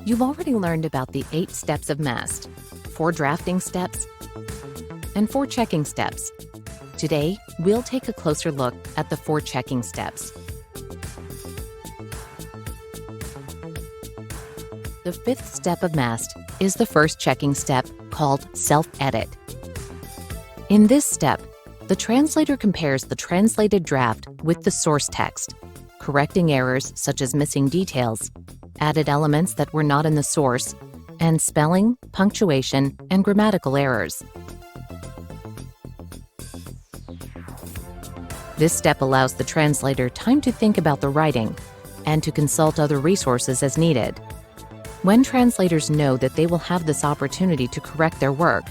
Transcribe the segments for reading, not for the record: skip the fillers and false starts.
You've already learned about the 8 steps of Mast, 4 drafting steps, and 4 checking steps. Today, we'll take a closer look at the 4 checking steps. The 5th step of Mast is the first checking step called self-edit. In this step, the translator compares the translated draft with the source text, correcting errors such as missing details, added elements that were not in the source, and spelling, punctuation, and grammatical errors. This step allows the translator time to think about the writing and to consult other resources as needed. When translators know that they will have this opportunity to correct their work,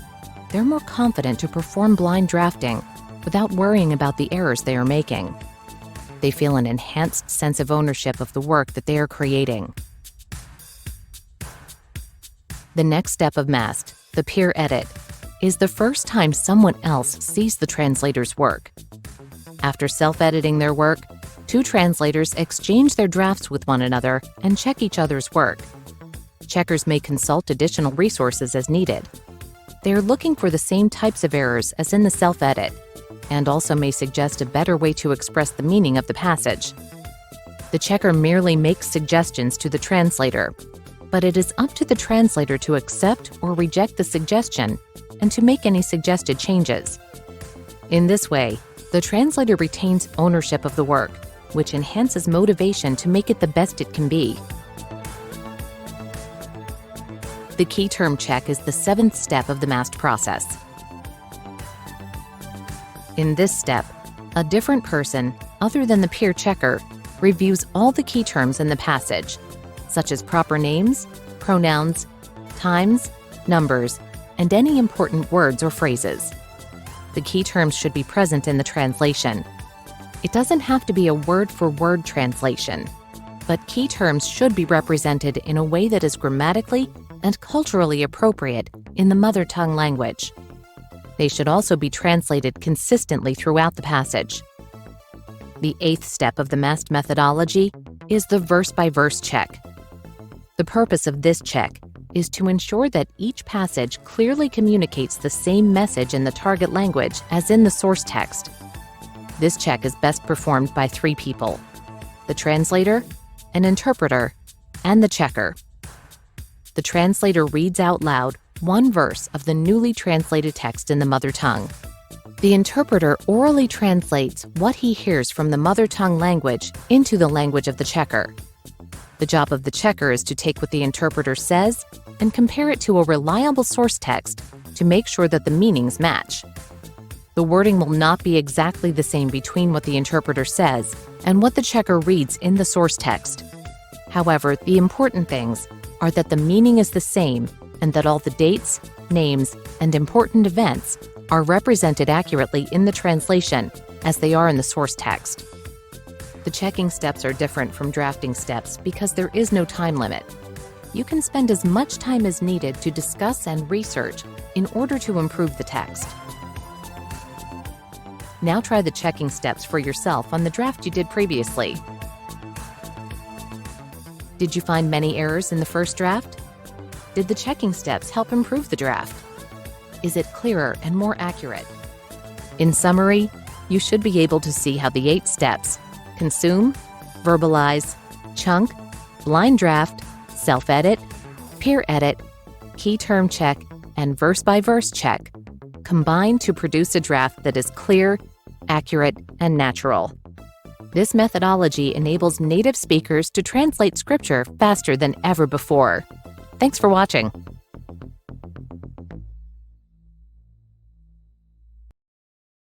they're more confident to perform blind drafting without worrying about the errors they are making. They feel an enhanced sense of ownership of the work that they are creating. The next step of Mast, the peer edit, is the first time someone else sees the translator's work. After self-editing their work, 2 translators exchange their drafts with one another and check each other's work. Checkers may consult additional resources as needed. They are looking for the same types of errors as in the self-edit, and also may suggest a better way to express the meaning of the passage. The checker merely makes suggestions to the translator, but it is up to the translator to accept or reject the suggestion and to make any suggested changes. In this way, the translator retains ownership of the work, which enhances motivation to make it the best it can be. The key term check is the 7th step of the Mast process. In this step, a different person, other than the peer checker, reviews all the key terms in the passage, such as proper names, pronouns, times, numbers, and any important words or phrases. The key terms should be present in the translation. It doesn't have to be a word-for-word translation, but key terms should be represented in a way that is grammatically and culturally appropriate in the mother tongue language. They should also be translated consistently throughout the passage. The 8th step of the Mast methodology is the verse-by-verse check. The purpose of this check is to ensure that each passage clearly communicates the same message in the target language as in the source text. This check is best performed by 3 people: the translator, an interpreter, and the checker. The translator reads out loud one verse of the newly translated text in the mother tongue. The interpreter orally translates what he hears from the mother tongue language into the language of the checker. The job of the checker is to take what the interpreter says and compare it to a reliable source text to make sure that the meanings match. The wording will not be exactly the same between what the interpreter says and what the checker reads in the source text. However, the important things are that the meaning is the same and that all the dates, names, and important events are represented accurately in the translation as they are in the source text. The checking steps are different from drafting steps because there is no time limit. You can spend as much time as needed to discuss and research in order to improve the text. Now try the checking steps for yourself on the draft you did previously. Did you find many errors in the first draft? Did the checking steps help improve the draft? Is it clearer and more accurate? In summary, you should be able to see how the 8 steps – consume, verbalize, chunk, blind draft, self-edit, peer edit, key term check, and verse-by-verse check – combine to produce a draft that is clear, accurate, and natural. This methodology enables native speakers to translate scripture faster than ever before. Thanks for watching.